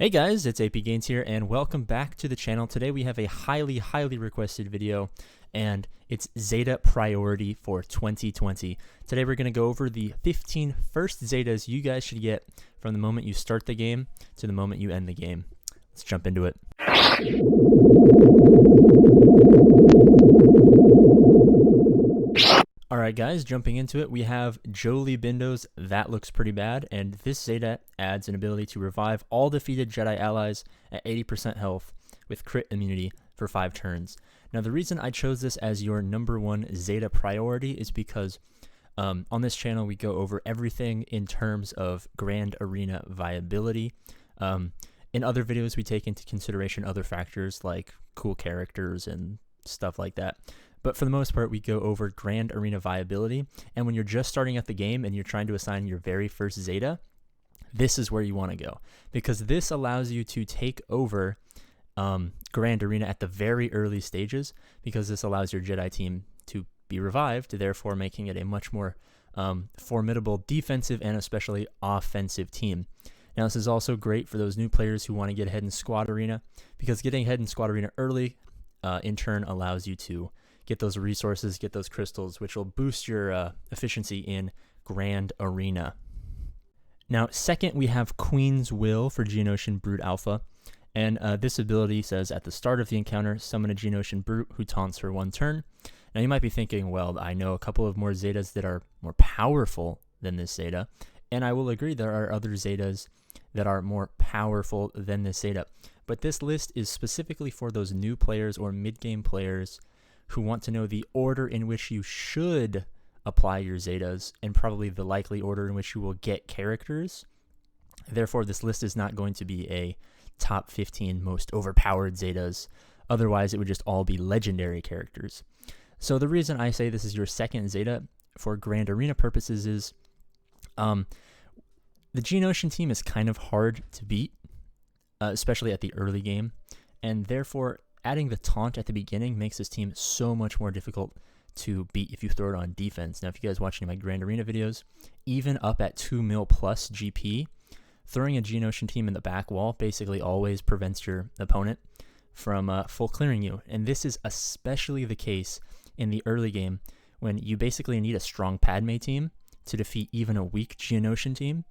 Hey guys, it's AP Gains here, and welcome back to the channel. Today we have a highly requested video, and it's Zeta priority for 2020. Today we're going to go over the 15 first Zetas you guys should get from the moment you start the game to the moment you end the game. Let's jump into it. Alright guys, jumping into it, we have Josephine Bindos. That looks pretty bad, and this Zeta adds an ability to revive all defeated Jedi allies at 80% health with crit immunity for 5 turns. Now the reason I chose this as your number one Zeta priority is because on this channel we go over everything in terms of Grand Arena viability. In other videos we take into consideration other factors like cool characters and stuff like that. But for the most part, we go over Grand Arena viability, and when you're just starting at the game and you're trying to assign your very first Zeta, this is where you want to go, because this allows you to take over Grand Arena at the very early stages, because this allows your Jedi team to be revived, therefore making it a much more formidable defensive and especially offensive team. Now, this is also great for those new players who want to get ahead in Squad Arena, because getting ahead in Squad Arena early in turn allows you to get those resources, get those crystals, which will boost your efficiency in Grand Arena. Now, second, we have Queen's Will for Geonosian Brute Alpha, and this ability says at the start of the encounter, summon a Geonosian Brute who taunts for 1 turn. Now, you might be thinking, well, I know a couple of more Zetas that are more powerful than this Zeta, and I will agree there are other Zetas that are more powerful than this Zeta, but this list is specifically for those new players or mid-game players who want to know the order in which you should apply your Zetas, and probably the likely order in which you will get characters. Therefore, this list is not going to be a top 15 most overpowered Zetas. Otherwise, it would just all be legendary characters. So the reason I say this is your second Zeta for Grand Arena purposes is the Geonosian team is kind of hard to beat, especially at the early game, and therefore adding the taunt at the beginning makes this team so much more difficult to beat if you throw it on defense. Now, if you guys watch any of my Grand Arena videos, even up at 2 mil plus GP, throwing a Geonosian team in the back wall basically always prevents your opponent from full clearing you. And this is especially the case in the early game, when you basically need a strong Padme team to defeat even a weak Geonosian team.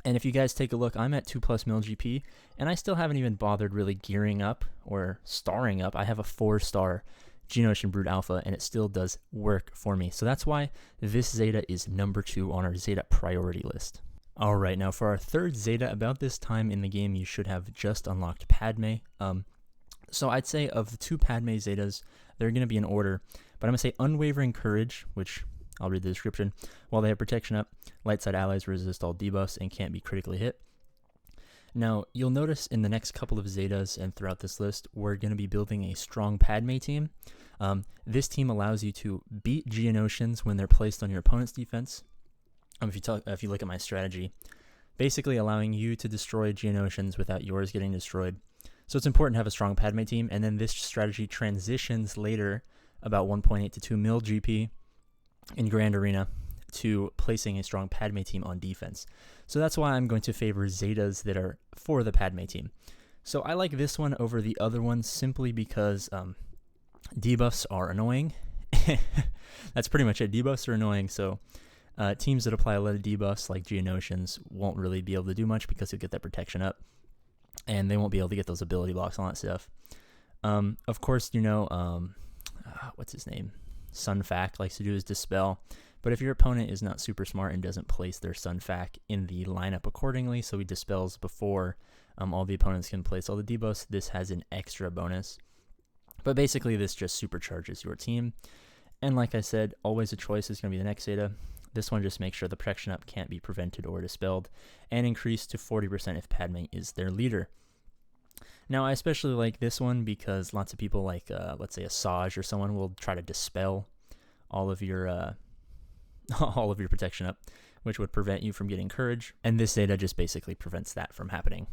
And if you guys take a look, I'm at 2+ mil GP, and I still haven't even bothered really gearing up or starring up. I have a 4-star Geonosian Brute Alpha, and it still does work for me. So that's why this Zeta is number 2 on our Zeta priority list. Alright, now for our third Zeta, about this time in the game, you should have just unlocked Padme. So I'd say of the 2 Padme Zetas, they're going to be in order, but I'm going to say Unwavering Courage, which I'll read the description. While they have protection up, light side allies resist all debuffs and can't be critically hit. Now, you'll notice in the next couple of Zetas and throughout this list, we're going to be building a strong Padme team. This team allows you to beat Geonosians when they're placed on your opponent's defense. If you look at my strategy, basically allowing you to destroy Geonosians without yours getting destroyed. So it's important to have a strong Padme team, and then this strategy transitions later, about 1.8 to 2 mil GP, in Grand Arena, to placing a strong Padme team on defense. So that's why I'm going to favor Zetas that are for the Padme team. So I like this one over the other ones simply because debuffs are annoying. That's pretty much it. Debuffs are annoying, so teams that apply a lot of debuffs like Geonosians won't really be able to do much because you'll get that protection up, and they won't be able to get those ability blocks and all that stuff. Of course, you know, what's his name? Sunfac likes to do his Dispel, but if your opponent is not super smart and doesn't place their Sunfac in the lineup accordingly, so he dispels before all the opponents can place all the debuffs, this has an extra bonus. But basically this just supercharges your team, and like I said, always a choice is going to be the next Zeta. This one just makes sure the protection up can't be prevented or dispelled, and increased to 40% if Padme is their leader. Now, I especially like this one because lots of people, like, let's say a Saj or someone, will try to dispel all of your protection up, which would prevent you from getting courage, and this Zeta just basically prevents that from happening.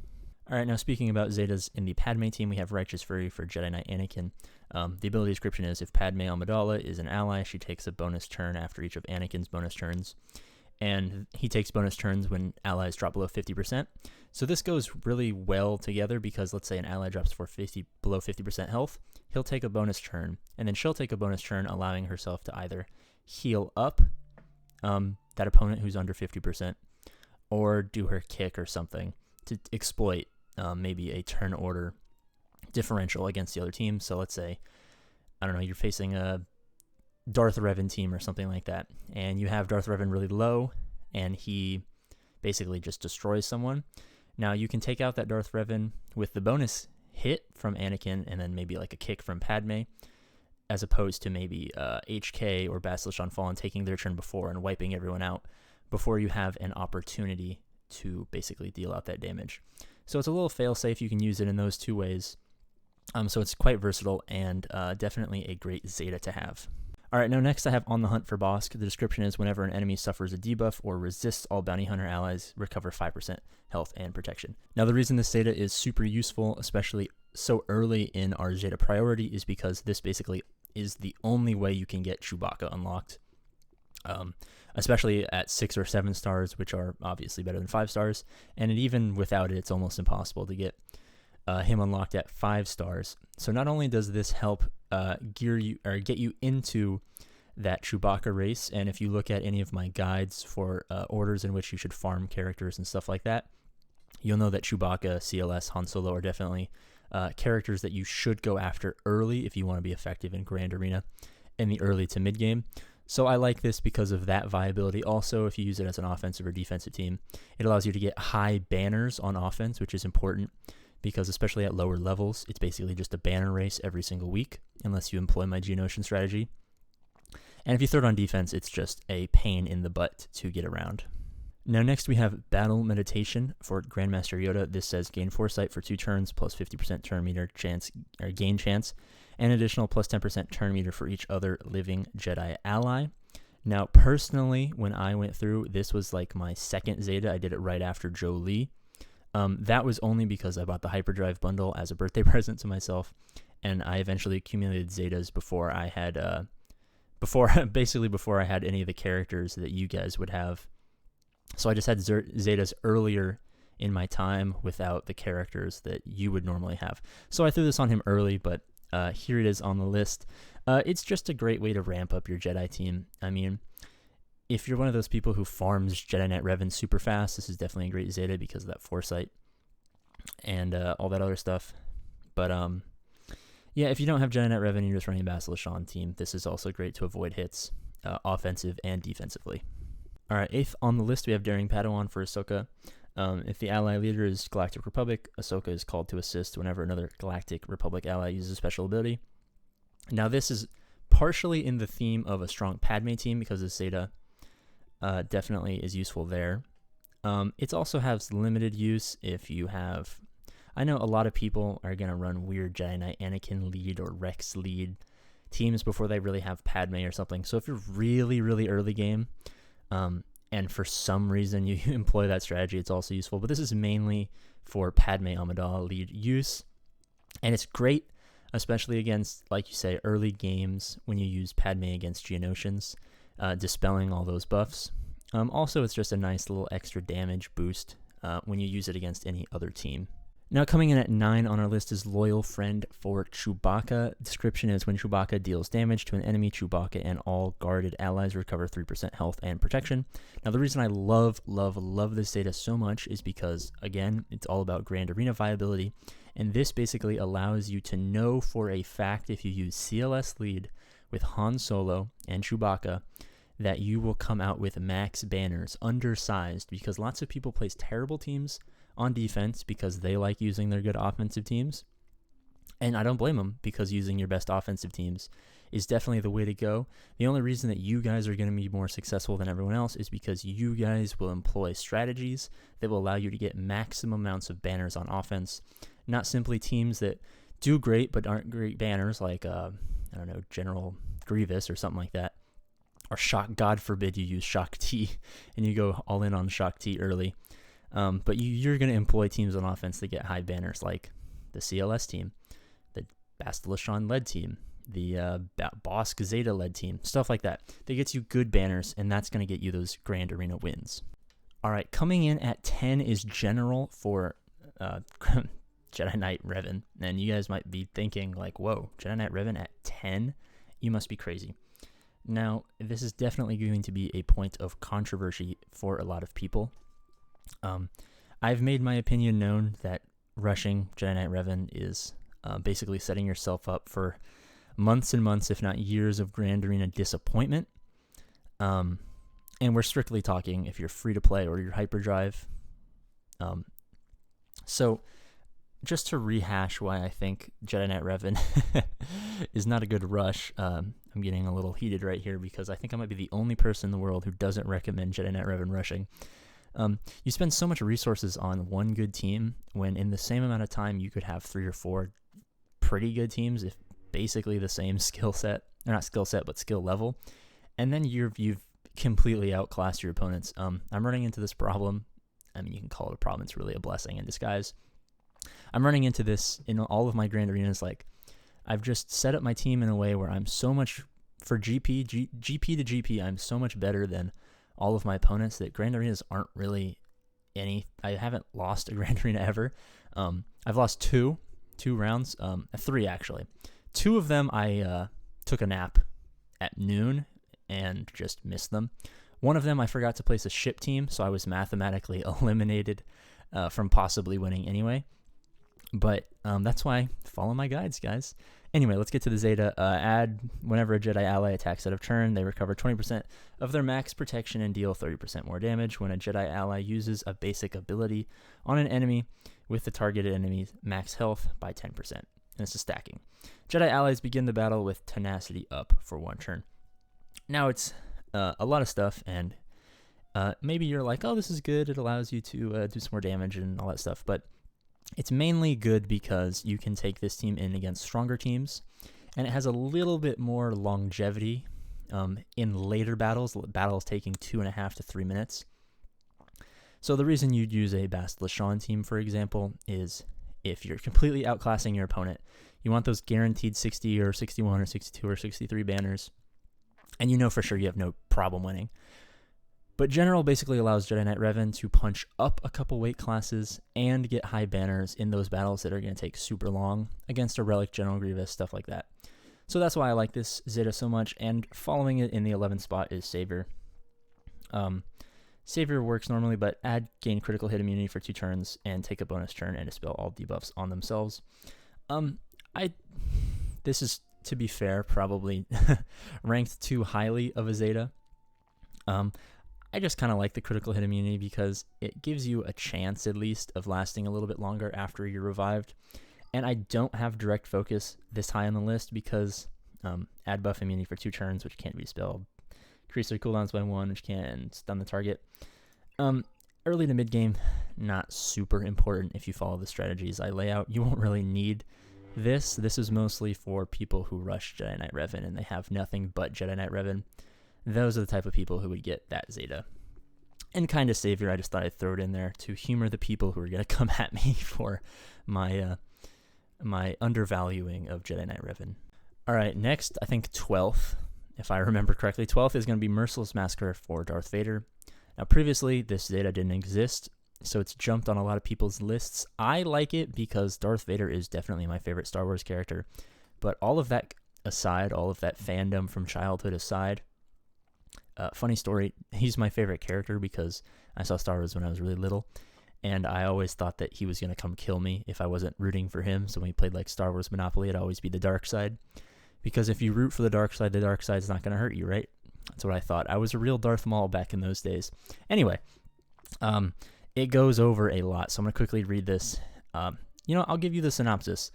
Alright, now speaking about Zetas in the Padme team, we have Righteous Fury for Jedi Knight Anakin. The ability description is, if Padme Amidala is an ally, she takes a bonus turn after each of Anakin's bonus turns. and he takes bonus turns when allies drop below 50%. So this goes really well together because let's say an ally drops below 50% health, he'll take a bonus turn, and then she'll take a bonus turn, allowing herself to either heal up that opponent who's under 50%, or do her kick or something to exploit maybe a turn order differential against the other team. So let's say, I don't know, you're facing a Darth Revan team or something like that, and you have Darth Revan really low, and he basically just destroys someone. Now you can take out that Darth Revan with the bonus hit from Anakin, and then maybe like a kick from Padme, as opposed to maybe HK or Basilisk on Fallen taking their turn before and wiping everyone out before you have an opportunity to basically deal out that damage. So it's a little fail-safe. You can use it in those two ways. So it's quite versatile and definitely a great Zeta to have. All right, now next I have On the Hunt for Bosk. The description is whenever an enemy suffers a debuff or resists, all bounty hunter allies recover 5% health and protection. Now the reason this Zeta is super useful, especially so early in our Zeta priority, is because this basically is the only way you can get Chewbacca unlocked. Especially at 6 or 7 stars, which are obviously better than 5 stars, and even without it, it's almost impossible to get him unlocked at 5 stars. So not only does this help gear you or get you into that Chewbacca race, and if you look at any of my guides for orders in which you should farm characters and stuff like that, you'll know that Chewbacca, CLS, Han Solo are definitely characters that you should go after early if you want to be effective in Grand Arena in the early to mid game. So I like this because of that viability. Also, if you use it as an offensive or defensive team, it allows you to get high banners on offense, which is important because especially at lower levels, it's basically just a banner race every single week, unless you employ my Geonosian strategy. And if you throw it on defense, it's just a pain in the butt to get around. Now next we have Battle Meditation for Grandmaster Yoda. This says gain Foresight for 2 turns plus 50% turn meter chance or gain chance, and additional plus 10% turn meter for each other living Jedi ally. Now personally, when I went through, this was like my second Zeta. I did it right after Jolie. That was only because I bought the Hyperdrive bundle as a birthday present to myself, and I eventually accumulated Zetas before I had before I had any of the characters that you guys would have. So I just had Zetas earlier in my time without the characters that you would normally have. So I threw this on him early, but here it is on the list. It's just a great way to ramp up your Jedi team. I mean, if you're one of those people who farms Jedi Knight Revan super fast, this is definitely a great Zeta because of that Foresight and all that other stuff. But yeah, if you don't have Jedi Knight Revan and you're just running a Basilisk on team, this is also great to avoid hits, offensive and defensively. All right, 8th on the list, we have Daring Padawan for Ahsoka. If the ally leader is Galactic Republic, Ahsoka is called to assist whenever another Galactic Republic ally uses a special ability. Now, this is partially in the theme of a strong Padme team because the Zeta definitely is useful there. It also has limited use if you have... I know a lot of people are going to run weird Jedi Knight Anakin lead or Rex lead teams before they really have Padme or something. So if you're really, really early game... and for some reason you employ that strategy, it's also useful. But this is mainly for Padme Amidala lead use. And it's great, especially against, like you say, early games when you use Padme against Geonosians, dispelling all those buffs. Also, it's just a nice little extra damage boost when you use it against any other team. Now, coming in at 9 on our list is Loyal Friend for Chewbacca. Description is when Chewbacca deals damage to an enemy, Chewbacca and all guarded allies recover 3% health and protection. Now, the reason I love this Zeta so much is because, again, it's all about Grand Arena viability, and this basically allows you to know for a fact if you use CLS lead with Han Solo and Chewbacca that you will come out with max banners, undersized, because lots of people place terrible teams on defense because they like using their good offensive teams. And I don't blame them, because using your best offensive teams is definitely the way to go. The only reason that you guys are going to be more successful than everyone else is because you guys will employ strategies that will allow you to get maximum amounts of banners on offense, not simply teams that do great but aren't great banners like, I don't know, General Grievous or something like that. Or Shock, God forbid you use Shock T and you go all in on Shock T early. But you're going to employ teams on offense that get high banners like the CLS team, the Bastila Shan led team, Boss Zeta led team, stuff like that. That gets you good banners, and that's going to get you those Grand Arena wins. All right, coming in at 10 is General for Jedi Knight Revan. And you guys might be thinking like, whoa, Jedi Knight Revan at 10? You must be crazy. Now, this is definitely going to be a point of controversy for a lot of people. I've made my opinion known that rushing Jedi Knight Revan is basically setting yourself up for months and months, if not years, of Grand Arena disappointment. And we're strictly talking if you're free to play or you're hyperdrive. So just to rehash why I think Jedi Knight Revan is not a good rush, I'm getting a little heated right here because I think I might be the only person in the world who doesn't recommend Jedi Knight Revan rushing. You spend so much resources on one good team when in the same amount of time you could have 3 or 4 pretty good teams, if basically the same skill set, or not skill set, but skill level, and then you've completely outclassed your opponents. I'm running into this problem. I mean, you can call it a problem. It's really a blessing in disguise. I'm running into this in all of my Grand Arenas. Like, I've just set up my team in a way where I'm so much, for GP to GP, I'm so much better than all of my opponents that Grand Arenas aren't really I haven't lost a Grand Arena ever. I've lost two rounds, 3 actually. 2 of them I took a nap at noon and just missed them. One of them I forgot to place a ship team, so I was mathematically eliminated from possibly winning anyway. But that's why follow my guides, guys. Anyway, let's get to the Zeta. Add whenever a Jedi ally attacks out of turn, they recover 20% of their max protection and deal 30% more damage. When a Jedi ally uses a basic ability on an enemy with the targeted enemy's max health by 10%. And this is stacking. Jedi allies begin the battle with tenacity up for 1 turn. Now it's a lot of stuff, and maybe you're like, oh, this is good. It allows you to do some more damage and all that stuff. But it's mainly good because you can take this team in against stronger teams, and it has a little bit more longevity in later battles taking 2.5 to 3 minutes. So the reason you'd use a Bastila Shan team, for example, is if you're completely outclassing your opponent, you want those guaranteed 60 or 61 or 62 or 63 banners, and you know for sure you have no problem winning. But General basically allows Jedi Knight Revan to punch up a couple weight classes and get high banners in those battles that are going to take super long against a Relic General Grievous, stuff like that. So that's why I like this Zeta so much, and following it in the 11th spot is Savior. Savior works normally, but gain critical hit immunity for 2 turns and take a bonus turn and dispel all debuffs on themselves. This is, to be fair, probably ranked too highly of a Zeta. I just kind of like the critical hit immunity because it gives you a chance, at least, of lasting a little bit longer after you're revived. And I don't have direct focus this high on the list because add buff immunity for 2 turns, which can't be dispelled. Increase their cooldowns by 1, which can stun the target. Early to mid game, not super important if you follow the strategies I lay out. You won't really need this. This is mostly for people who rush Jedi Knight Revan and they have nothing but Jedi Knight Revan. Those are the type of people who would get that Zeta. And kind of Savior, I just thought I'd throw it in there to humor the people who are going to come at me for my my undervaluing of Jedi Knight Revan. All right, next, I think 12th, if I remember correctly. 12th is going to be Merciless Massacre for Darth Vader. Now, previously, this Zeta didn't exist, so it's jumped on a lot of people's lists. I like it because Darth Vader is definitely my favorite Star Wars character. But all of that aside, all of that fandom from childhood aside, funny story, he's my favorite character because I saw Star Wars when I was really little, and I always thought that he was going to come kill me if I wasn't rooting for him. So when he played like Star Wars Monopoly, it'd always be the dark side. Because if you root for the dark side's not going to hurt you, right? That's what I thought. I was a real Darth Maul back in those days. Anyway, it goes over a lot, so I'm going to quickly read this. I'll give you the synopsis.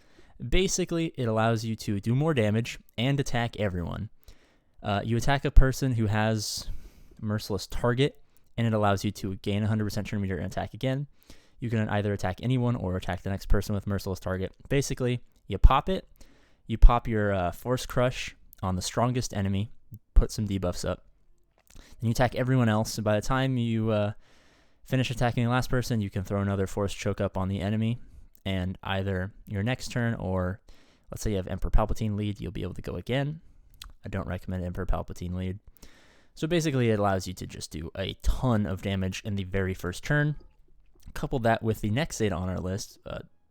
Basically, it allows you to do more damage and attack everyone. You attack a person who has Merciless Target, and it allows you to gain 100% turn meter and attack again. You can either attack anyone or attack the next person with Merciless Target. Basically, you pop it. You pop your Force Crush on the strongest enemy, put some debuffs up. Then you attack everyone else, and by the time you finish attacking the last person, you can throw another Force Choke up on the enemy, and either your next turn or Let's say you have Emperor Palpatine lead, you'll be able to go again. I don't recommend Emperor Palpatine lead. So basically it allows you to just do a ton of damage in the very first turn. Couple that with the next Zeta on our list,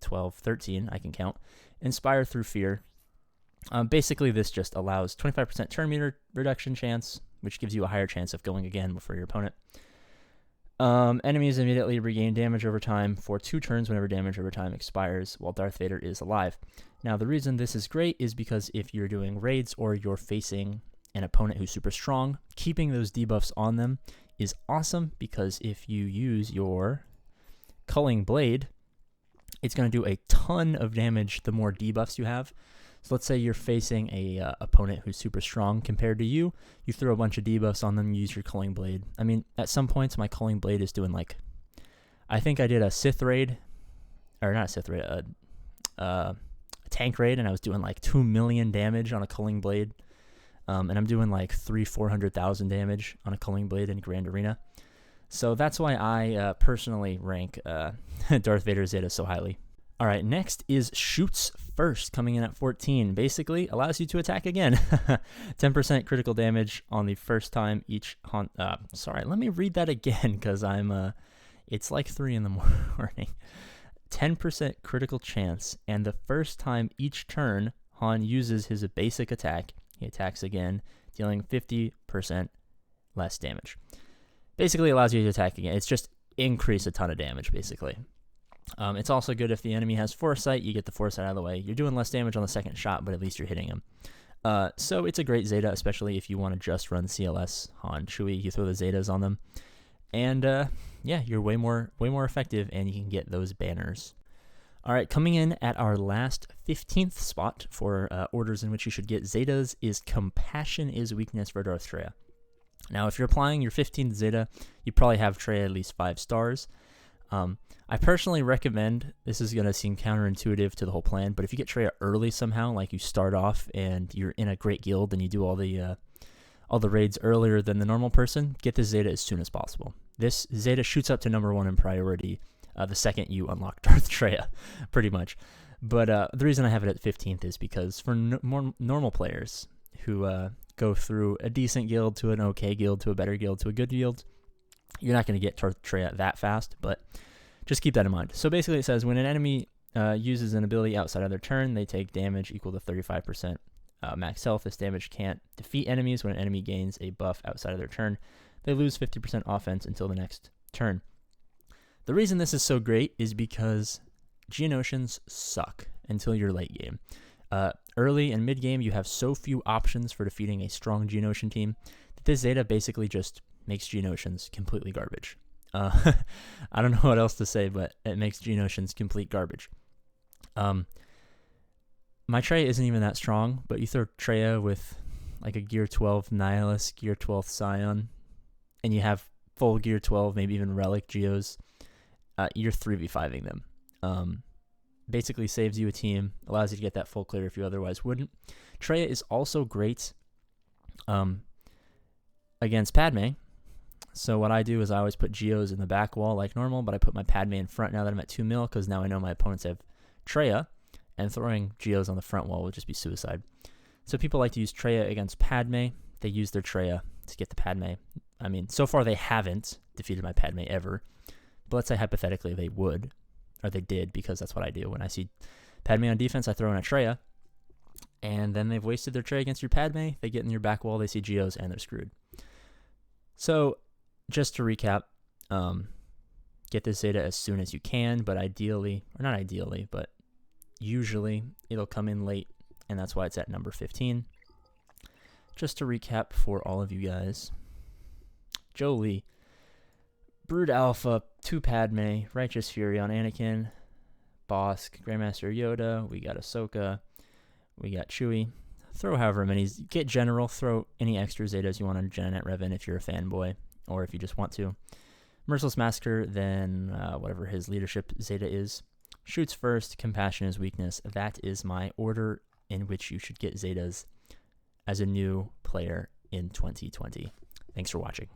12, 13, I can count, Inspire Through Fear. Basically this just allows 25% turn meter reduction chance, which gives you a higher chance of going again for your opponent. Enemies immediately regain damage over time for 2 turns whenever damage over time expires while Darth Vader is alive. Now the reason this is great is because if you're doing raids or you're facing an opponent who's super strong, keeping those debuffs on them is awesome, because if you use your Culling Blade, it's going to do a ton of damage the more debuffs you have. So let's say you're facing a opponent who's super strong compared to you. You throw a bunch of debuffs on them, use your Culling Blade. I mean, at some points, my Culling Blade is doing like, I think I did a Sith raid, or not a Sith raid, a tank raid, and I was doing like 2 million damage on a Culling Blade. And I'm doing like 400,000 damage on a Culling Blade in Grand Arena. So that's why I personally rank Darth Vader Zeta so highly. All right, next is Shoots First, coming in at 14. Basically, allows you to attack again. 10% critical damage on the first time each... sorry, let me read that again, because it's like 3 in the morning. 10% critical chance, and the first time each turn Han uses his basic attack, he attacks again, dealing 50% less damage. Basically allows you to attack again. It's just increase a ton of damage, basically. It's also good if the enemy has Foresight. You get the Foresight out of the way. You're doing less damage on the second shot, but at least you're hitting him. So it's a great Zeta, especially if you want to just run CLS, Han, Chewie. You throw the Zetas on them. And yeah, you're way more effective, and you can get those banners. All right, coming in at our last 15th spot for orders in which you should get Zetas is Compassion is Weakness for Darth Traya. Now, if you're applying your 15th Zeta, you probably have Traya at least 5 stars. I personally recommend, this is going to seem counterintuitive to the whole plan, but if you get Traya early somehow, like you start off and you're in a great guild and you do all the raids earlier than the normal person, get this Zeta as soon as possible. This Zeta shoots up to number 1 in priority the second you unlock Darth Traya, pretty much. But the reason I have it at 15th is because for more normal players who go through a decent guild to an okay guild to a better guild to a good guild, you're not going to get Darth Traya that fast, but just keep that in mind. So basically it says when an enemy uses an ability outside of their turn, they take damage equal to 35% max health. This damage can't defeat enemies. When an enemy gains a buff outside of their turn, they lose 50% offense until the next turn. The reason this is so great is because Geonosians suck until you're late game. Early and mid game, you have so few options for defeating a strong Geonosian team that this Zeta basically just makes Geonosians completely garbage. I don't know what else to say, but it makes Geonosians complete garbage. My Traya isn't even that strong, but you throw Traya with like a Gear 12 Nihilus, Gear 12 Scion, and you have full Gear 12, maybe even Relic Geos, you're 3v5ing them. Basically saves you a team, allows you to get that full clear if you otherwise wouldn't. Traya is also great against Padme. So what I do is I always put Geos in the back wall like normal, but I put my Padme in front now that I'm at 2 mil, because now I know my opponents have Traya, and throwing Geos on the front wall would just be suicide. So people like to use Traya against Padme. They use their Traya to get the Padme. I mean, so far they haven't defeated my Padme ever, but let's say hypothetically they would, or they did, because that's what I do. When I see Padme on defense, I throw in a Traya, and then they've wasted their Traya against your Padme. They get in your back wall, they see Geos, and they're screwed. So just to recap, get this Zeta as soon as you can, but ideally, or not ideally, but usually it'll come in late, and that's why it's at number 15. Just to recap for all of you guys, Jolie, Brood Alpha, 2 Padme, Righteous Fury on Anakin, Bosk, Grandmaster Yoda, we got Ahsoka, we got Chewie. Throw however many, get General, throw any extra Zetas you want on Janet Revan if you're a fanboy, or if you just want to. Merciless Massacre, then whatever his leadership Zeta is. Shoots First, Compassion is Weakness. That is my order in which you should get Zetas as a new player in 2020. Thanks for watching.